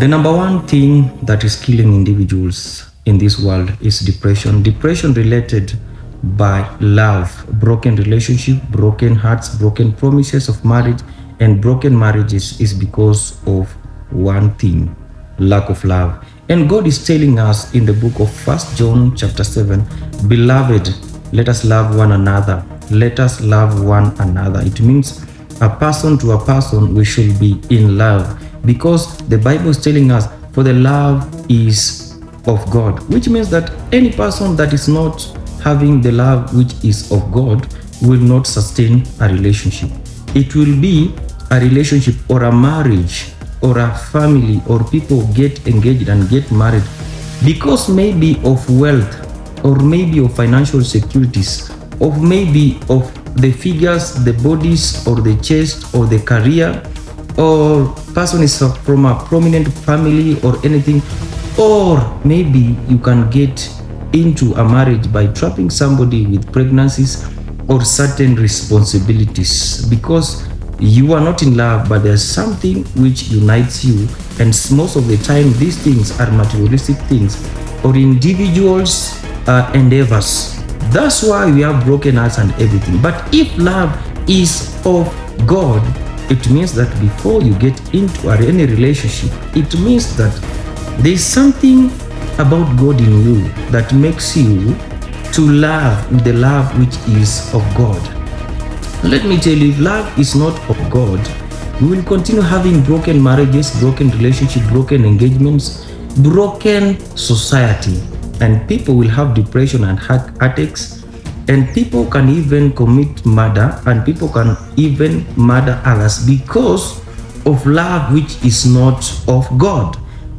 The number one thing that is killing individuals in this world is depression. Depression related by love, broken relationship, broken hearts, broken promises of marriage, and broken marriages is because of one thing: lack of love. And God is telling us in the book of 1 John chapter 7, beloved, let us love one another. Let us love one another. It means a person to a person, we should be in love, because the Bible is telling us, for the love is of God, which means that any person that is not having the love which is of God will not sustain a relationship. It will be a relationship or a marriage or a family, or people get engaged and get married because maybe of wealth, or maybe of financial securities, or maybe of the figures, the bodies, or the chest, or the career, or person is from a prominent family or anything. Or maybe you can get into a marriage by trapping somebody with pregnancies or certain responsibilities, because you are not in love, but there's something which unites you. And most of the time these things are materialistic things or individuals endeavors. That's why we have broken hearts and everything. But if love is of God, it means that before you get into any relationship, it means that there's something about God in you that makes you to love with the love which is of God. Let me tell you, if love is not of God, we will continue having broken marriages, broken relationships, broken engagements, broken society, and people will have depression and heartaches, and people can even commit murder, and people can even murder others because of love which is not of God.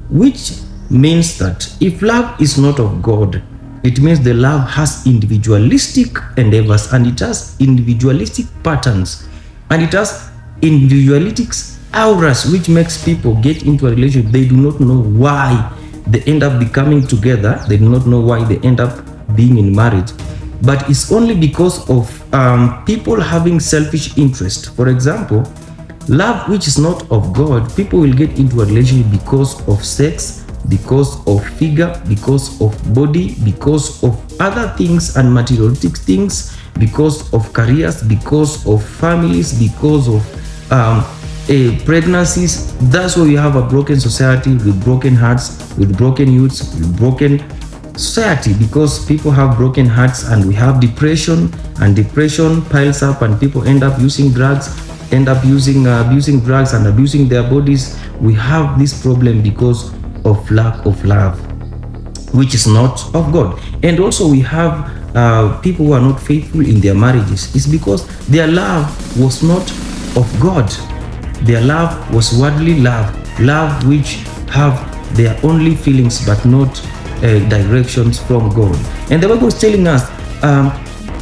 Which means that if love is not of God, it means the love has individualistic endeavors, and it has individualistic patterns, and it has individualistic auras, which makes people get into a relationship. They do not know why they end up becoming together. They do not know why they end up being in marriage. But it's only because of people having selfish interest. For example, love which is not of God, people will get into a relationship because of sex, because of figure, because of body, because of other things and materialistic things, because of careers, because of families, because of pregnancies. That's why we have a broken society with broken hearts, with broken youths, with broken society, because people have broken hearts, and we have depression, and depression piles up, and people end up using drugs, abusing drugs and abusing their bodies. We have this problem because of lack of love, which is not of God. And also we have people who are not faithful in their marriages. It's because their love was not of God. Their love was worldly love, love which have their only feelings but not directions from God. And the Bible is telling us,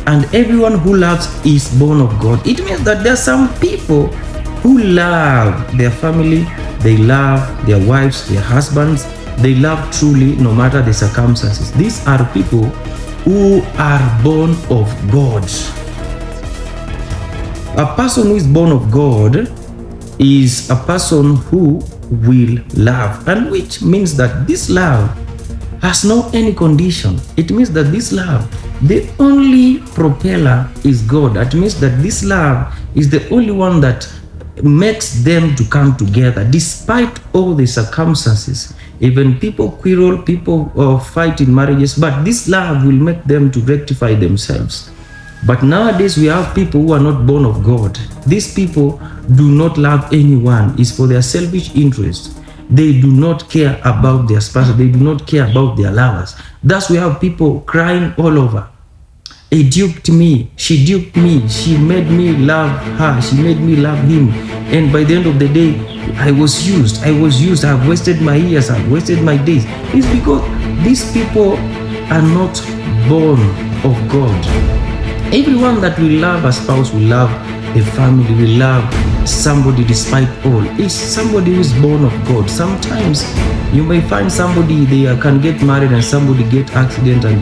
and everyone who loves is born of God. It means that there are some people who love their family, they love their wives, their husbands, they love truly no matter the circumstances. These are people who are born of God. A person who is born of God is a person who will love, and which means that this love has no any condition. It means that this love, the only propeller is God. That means that this love is the only one that makes them to come together despite all the circumstances. Even people quarrel, people fight in marriages, but this love will make them to rectify themselves. But nowadays we have people who are not born of God. These people do not love anyone. It's for their selfish interest. They do not care about their spouse. They do not care about their lovers. Thus we have people crying all over. He duped me, she duped me, she made me love her, she made me love him. And by the end of the day, I was used, I've wasted my years, I've wasted my days. It's because these people are not born of God. Everyone that will love a spouse, will love a family, will love somebody despite all, is somebody who is born of God. Sometimes you may find somebody, they can get married and somebody get accident and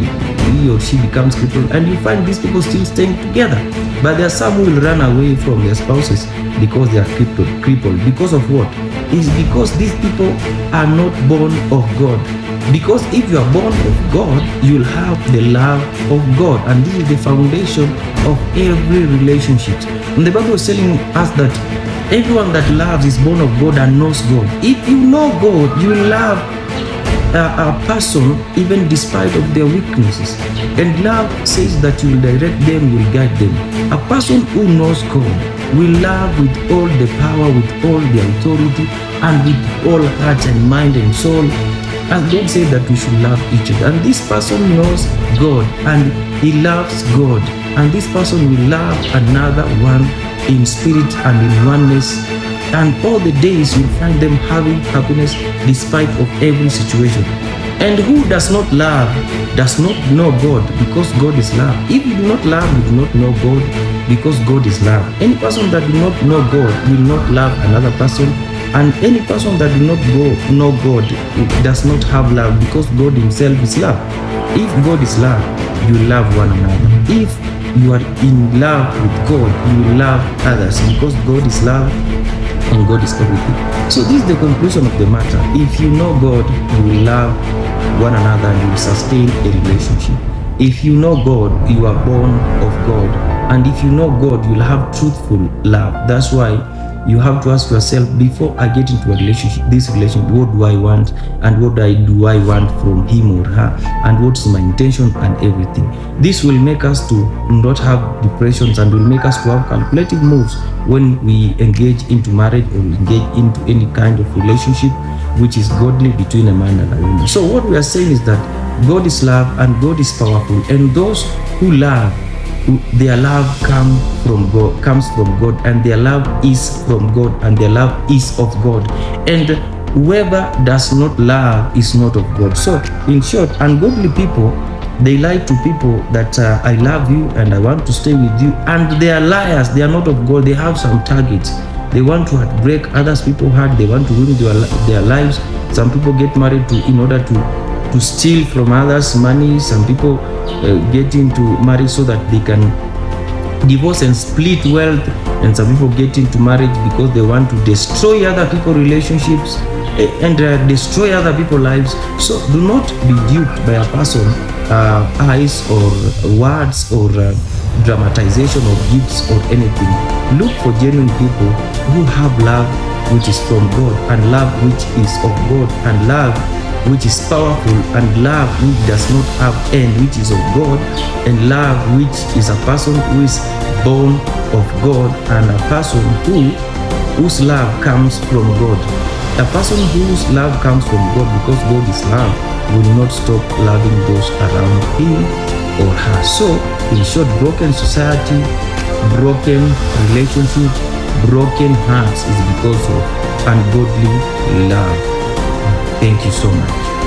he or she becomes crippled, and you find these people still staying together. But there are some who will run away from their spouses because they are crippled. Because of what? is because these people are not born of God. Because if you are born of God, you'll have the love of God, and this is the foundation of every relationship. And the Bible is telling us that everyone that loves is born of God and knows God. If you know God, you love a person even despite of their weaknesses. And love says that you will direct them, you will guide them. A person who knows God will love with all the power, with all the authority, and with all heart and mind and soul. And God said that we should love each other. And this person knows God and he loves God. And this person will love another one in spirit and in oneness. And all the days you'll find them having happiness despite of every situation. And who does not love does not know God, because God is love. If you do not love, you do not know God, because God is love. Any person that do not know God will not love another person. And any person that do not know God does not have love, because God himself is love. If God is love, you love one another. If you are in love with God, you will love others, because God is love and God is everything. So this is the conclusion of the matter. If you know God, you will love one another and you will sustain a relationship. If you know God, you are born of God. And if you know God, you will have truthful love. That's why you have to ask yourself, before I get into a relationship, what do I want, and what do I want from him or her, and what's my intention and everything. This will make us to not have depressions, and will make us to have calculative moves when we engage into marriage or engage into any kind of relationship which is godly between a man and a woman. So what we are saying is that God is love and God is powerful, and those who love, their love comes from God, and their love is from God, and their love is of God. And whoever does not love is not of God. So in short, ungodly people, they lie to people that I love you and I want to stay with you, and they are liars. They are not of God. They have some targets. They want to break others people's heart. They want to ruin their lives. Some people get married in order to steal from others money. Some people get into marriage so that they can divorce and split wealth. And some people get into marriage because they want to destroy other people's relationships and destroy other people's lives. So do not be duped by a person eyes or words or dramatization of gifts or anything. Look for genuine people who have love which is from God, and love which is of God, and love which is powerful, and love which does not have end, which is of God, and love which is a person who is born of God, and a person whose love comes from God. A person whose love comes from God, because God is love, will not stop loving those around him or her. So, in short, broken society, broken relationship, broken hearts is because of ungodly love. Thank you so much.